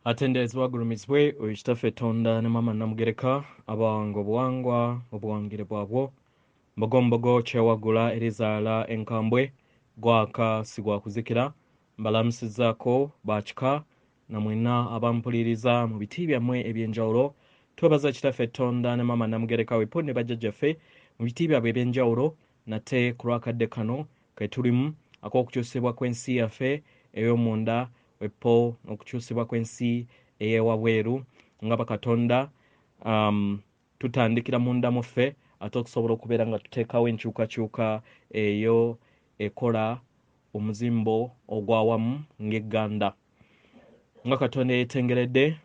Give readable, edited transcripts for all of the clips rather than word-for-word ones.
Atendezi wagulumizibwe Ekitaffe Tonda ne Maama Namugereka abawango obuwangwa obuwangire bwabwo mbogombogo kyewagula erizaala enkambwe gwaka sigwa kuzikira mbalamusizaako bakika na mwena abampuliriza mu biti byammwe eby'enjawulo twebaza Ekitaffe Tonda ne Maama Namugereka wepo ne bajjajjaffe mu biti byabwe eby'enjawulo nate ku lwakadde kano ke tulimu ak'okukyusibwa kw'ensi yaffe ey'omunda wepo okukyusibwa kw'ensi ey'ewabweru nga bakatonda tutandikira munda muffe ate okusobola okubeera nga tuteekawo enkyukakyuka eyo ekola omuzimbo ogwawamu ng'egganda nga katonda yeetengeredde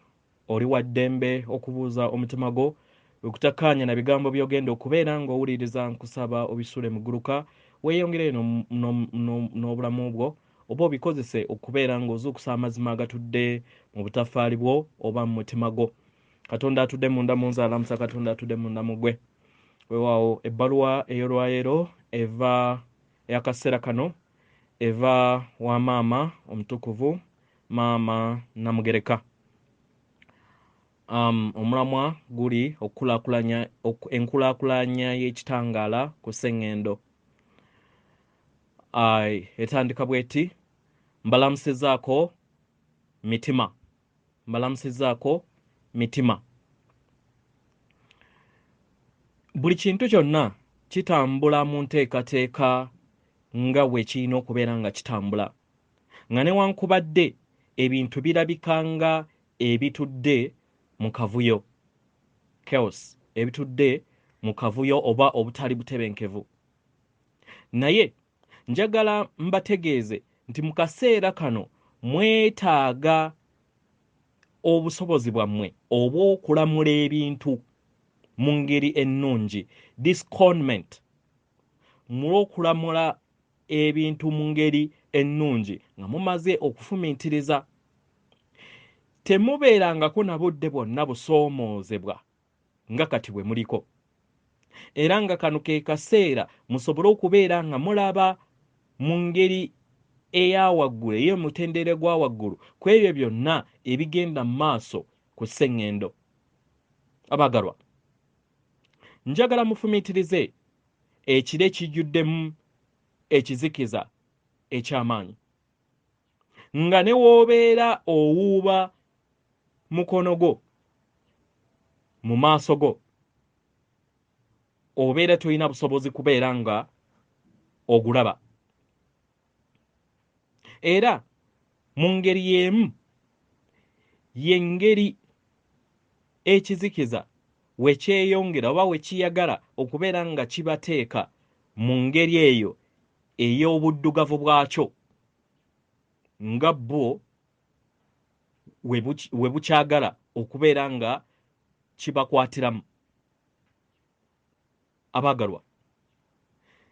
oli wa ddembe okubuuza omutima gwo okutakkaanya na bigambo by'ogenda okubeera ng'owuliriza nkusaba obisule mu gguluka weeyongere n'obulamu bwo oba obikozese okubeera ng'ozuukusa amazima agatudde mu butafaali bwo oba mu mutima gwo. Katonda atudde munda mu nze alamusa, Katonda atudde munda mu ggwe. Weewaawo ebbaluwa ey'olwaleero eva ey'akaseera kano eva wa maama omutukuvu Maama Namugereka. Omulamwa guli enkulaakulanya y'ekitangala ku Sseŋŋendo. Etandika bw'eti mbalamusizaako mitima. Buli kintu kyonna kitambula mu nteekateeka nga bwe kirina okubeera nga kitambula. Nga newankubadde ebintu birabika nga ebitudde mu kavuyo. Chaos. Ebitudde mu kavuyo oba obutali butebenkevu. Naye njagala mbategeeze nti mu kaseera kano mwetaaga obusobozi bwammwe obw'okulamula ebintu mu ngeri ennungi, discernment, mulw'okulamula ebintu mu ngeri ennungi nga mumaze okufumiitiriza. Temubeerangako na budde bwonna busoomoozebwa nga kati bwe muliko, era nga kano ke kaseera musobole okubeera nga mulaba mu ngeri eya waggulu ey'omutendere gwa waggulu ku ebyo byonna ebigenda mu maaso ku Sseŋŋendo. Abagalwa, njagala mufumiitirize ekire kijjuddemu ekizikiza eky'amaanyi, nga ne w'obeera owuuba mukono gwo mu maaso go obeera tolina busobozi kubeera nga ogulaba. Era mu ngeri y'emu y'engeri ekizikiza we kyeyongera oba we kiyagala okubeera nga kibateeka mu ngeri eyo ey'obuddugavu bwakyo nga bwo we bukyagala okubeera nga kibakwatiramu. Abagalwa,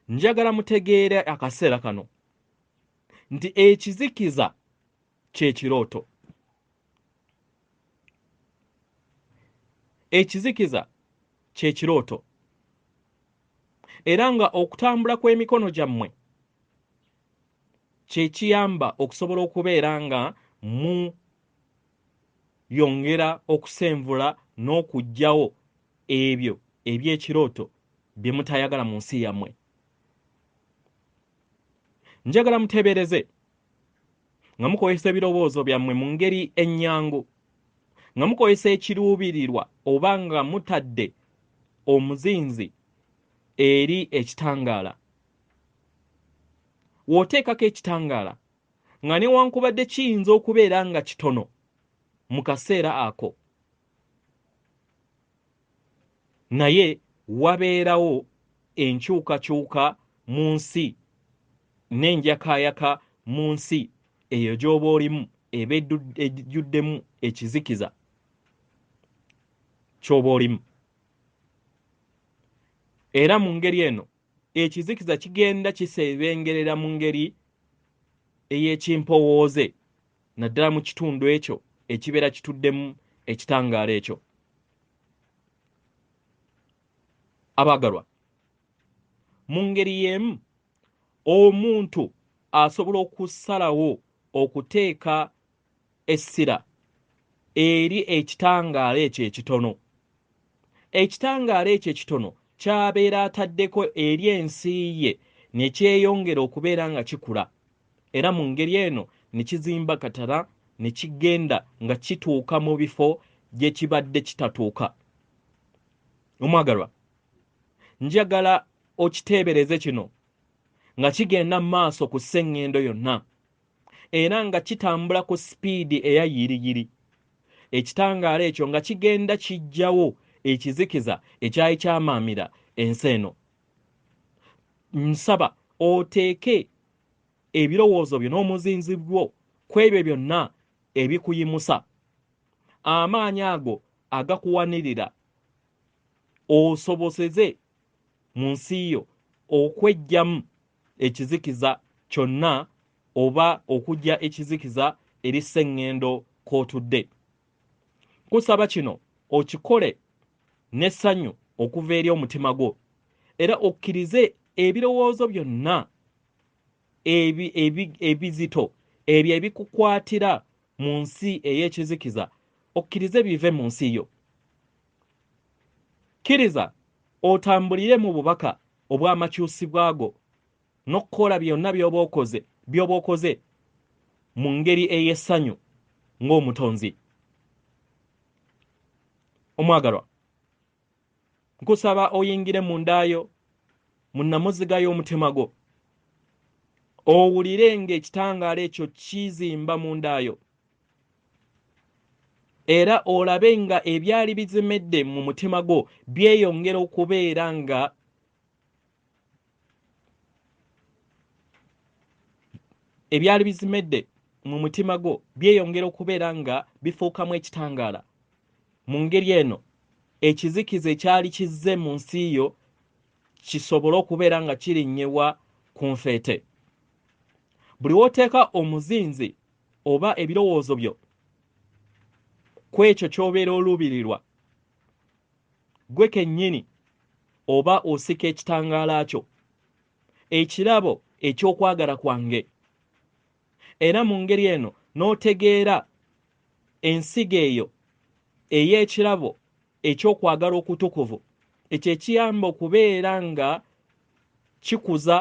njagala mutegeere akaseera kano nti ekizikiza ky'ekirooto. Ekizikiza ky'ekirooto. Era nga okutambula kw'emikono gyammwe kye kiyamba okusobola okubeera nga yongera okusenvula n'okuggyawo ebyo eby'ekirooto bye mutayagala mu nsi yammwe. Njagala muteebereze nga mukozesa ebirowoozo byammwe mu ngeri ennyangu, nga mukozesa ekiruubirirwa oba nga mutadde omuzinzi eri ekitangaala. W'oteekako ekitangaala nga newankubadde kiyinza okubeera nga kitono mu kaseera ako, naye wabeerawo enkyukakyuka mu nsi n'enjakaayaka mu nsi eyo gy'oba olimu eba ejjuddemu ekizikiza ky'oba olimu. Era mu ngeri eno ekizikiza kigenda kiseebengerera mu ngeri ey'ekimpowooze naddala mu kitundu ekyo ekibeera kituddemu ekitangaala ekyo. Abagalwa, mu ngeri y'emu omuntu asobola okusalawo okuteeka essira eri ekitangaala ekyo ekitono. Ekitangaala ekyo ekitono kyabeera ataddeko eri ensi ye ne kyeyongera okubeera nga kikula, era mu ngeri eno ne kizimba katala ne kigenda nga kituuka mu bifo gye kibadde kitatuuka. Omwagalwa, njagala okiteebereze kino nga kigenda mu maaso ku sseŋŋendo yonna era nga kitambula ku sipiidi eya yiriyiri. Ekitangaala ekyo nga kigenda kijjawo ekizikiza ekyali kyamaamira ensi eno. Nsaba oteeke ebirowoozo byo n'omuzinzi bwo ku ebyo byonna ebikuyimusa, amaanyi ago agakuwanirira osoboseze mu nsi yo okweggyamu ekizikiza kyonna oba okujja ekizikiza eri sseŋŋendo k'otudde. Kusaba kino okikole n'essanyu okuva eri omutima gwo, era okkirize ebirowoozo byonna ebizito ebyo ebikukwatira mu nsi ey'ekizikiza, okkirize bive mu nsi yo. Kkiriza otambulire mu bubaka obw'amakyusibwa go n'okkola byonna by'oba okoze mu ngeri ey'essanyu ng'omutonzi. Omwagalwa, nkusaba oyingire mu ndaayo, mu nnamuziga y'omutima gwo, owulire ng'ekitangaala ekyo kizimba mu ndaayo, era olabe nga ebyali bizimedde mu mutima gwo byeyongera okubeera nga ebyali bizimedde mu mutima gwo byeyongera okubeera nga bifuukamu ekitangaala. Mu ngeri eno ekizikiza ekyali kizze mu nsi yo kisobole okubeera nga kirinnyibwa ku nfeete. Buli w'oteeka omuzinzi oba ebirowoozo byo ku ekyo ky'obeera oluubirirwa, gwe kennyini oba osika ekitangaala kyo, ekirabo eky'okwagala kwange. Era mu ngeri eno n'otegeera ensigo eyo ey'ekirabo eky'okwagala okutukuvu, ekyo ekiyamba okubeera nga kikuza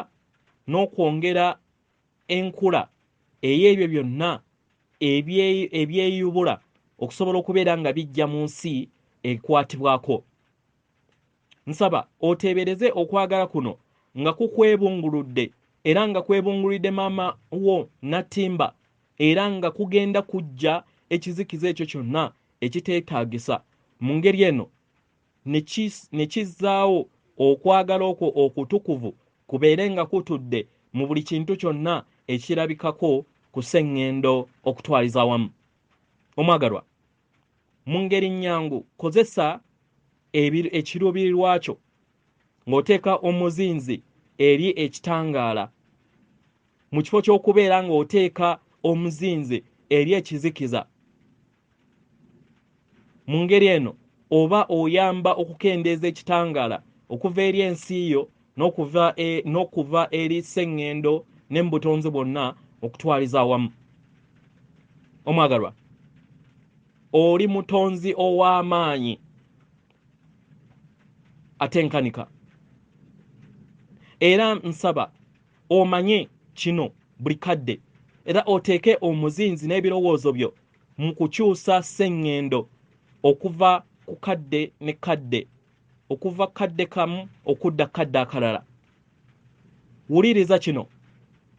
n'okwongera enkula ey'ebyo byonna ebyeyubula okusobola okubeera nga bijja mu nsi ekwatibwako. Nsaba oteebereze okwagala kuno nga kukwebunguludde era nga kwebunguludde maama wo Nattimba, era nga kugenda kujja ekizikiza ekyo kyonna ekiteetaagisa. Mu ngeri eno ne kizzaawo okwagala okwo okutukuvu kubeere nga kutudde mu buli kintu kyonna ekirabikako ku sseŋŋendo okutwaliza awamu. Omwagalwa, mu ngeri nnyangu kozesa ekiruubirirwa kyo ng'oteeka omuzinzi eri ekitangaala mu kifo ky'okubeera ng'oteeka omuzinzi eri ekizikiza. Mu ngeri eno oba oyamba okukendeeza ekitangaala okuva eri ensi yo n'okuva eri sseŋŋendo ne mu butonzi bwonna okutwaliza awamu. Omwagalwa, oli mutonzi ow'amaanyi atenkanika, era nsaba omanye kino buli kadde, era oteeke omuzinzi n'ebirowoozo byo mu kukyusa sseŋŋendo okuva ku kadde ne kadde, okuva kadde kamu okudda kadde akalala. Wuliriza kino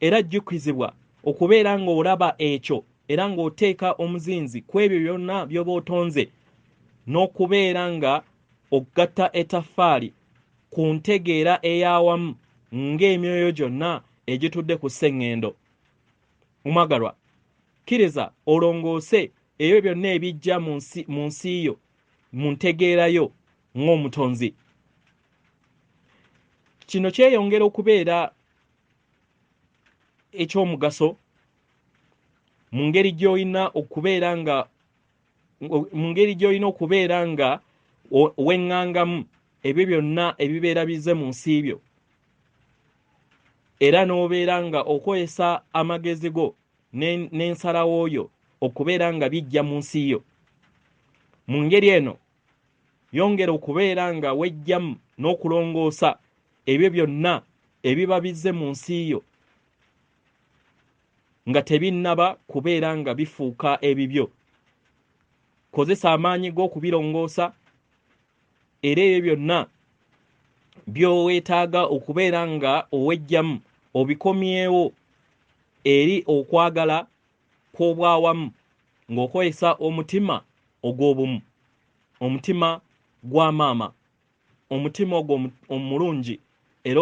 era jjukizibwa okubeera ng'olaba ekyo era ng'oteeka omuzinzi ku ebyo byonna by'oba otonze, n'okubeera nga ogatta ettaffaali ku ntegeera ey'awamu ng'emyoyo gyonna egitudde ku sseŋŋendo. Omwagalwa, kkiriza olongoose ebyo byonna ebijja mu nsi yo mu ntegeera yo ng'omutonzi. Kino kyeyongera okubeera eky'omugaso mu ngeri gy'olina okubeera nga weŋŋangamu ebyo byonna ebibeera bizze mu nsi byo, era n'obeera nga okozesa amagezi go n'ensalawo yo okubeera nga bijja mu nsi yo. mu ngeri eno yongera okubeera nga wejjamu n'okulongoosa ebyo byonna ebiba bizze mu nsi yo nga tebinnaba kubeera nga bifuuka ebibyo. Kozesa amaanyi g'okubirongoosa era ebyo byonna by'oweetaaga okubeera nga owejjamu obikomyewo eri okwagala kw'obwawamu ng'okozesa omutima ogw'obumu, omutima gwa maama, omutima ogwo omulungi era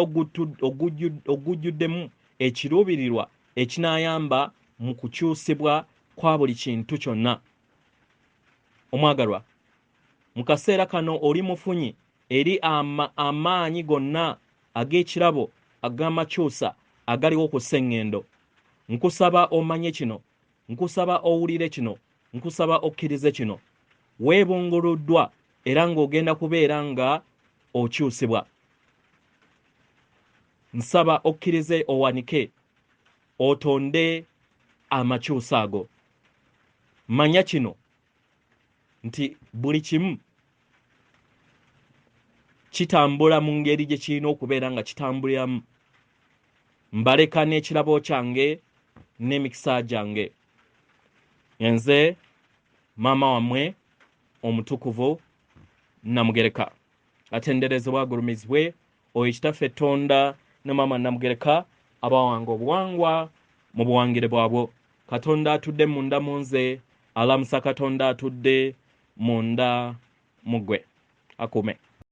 ogujjuddemu ekiruubirirwa ekinaayamba mu kukyusibwa kwa buli kintu kyonna. Omwagalwa, mu kaseera kano oli mufunyi eri amaanyi gonna ag'ekirabo ag'amakyusa agaliwo ku sseŋŋendo. Nkusaba omanye kino, nkusaba owulire kino, nkusaba okkirize kino. Weebunguluddwa era ng'ogenda kubeera nga okyusibwa. Nsaba okkirize owanike otonde amakyusa ago. Manya kino nti buli kimu kitambula mu ngeri gye kirina okubeera nga kitambuliramu. Mbaleka n'ekirabo kyange n'emikisa gyange. Nze maama wammwe omutukuvu Namugereka. Atenderezebwa agulumizibwe oyo kitaffe Tonda ne maama Namugereka abawanga obuwangwa mu buwangire bwabwo. Katonda atudde munda mu nze, alamusa Katonda atudde munda mu ggwe. Akume.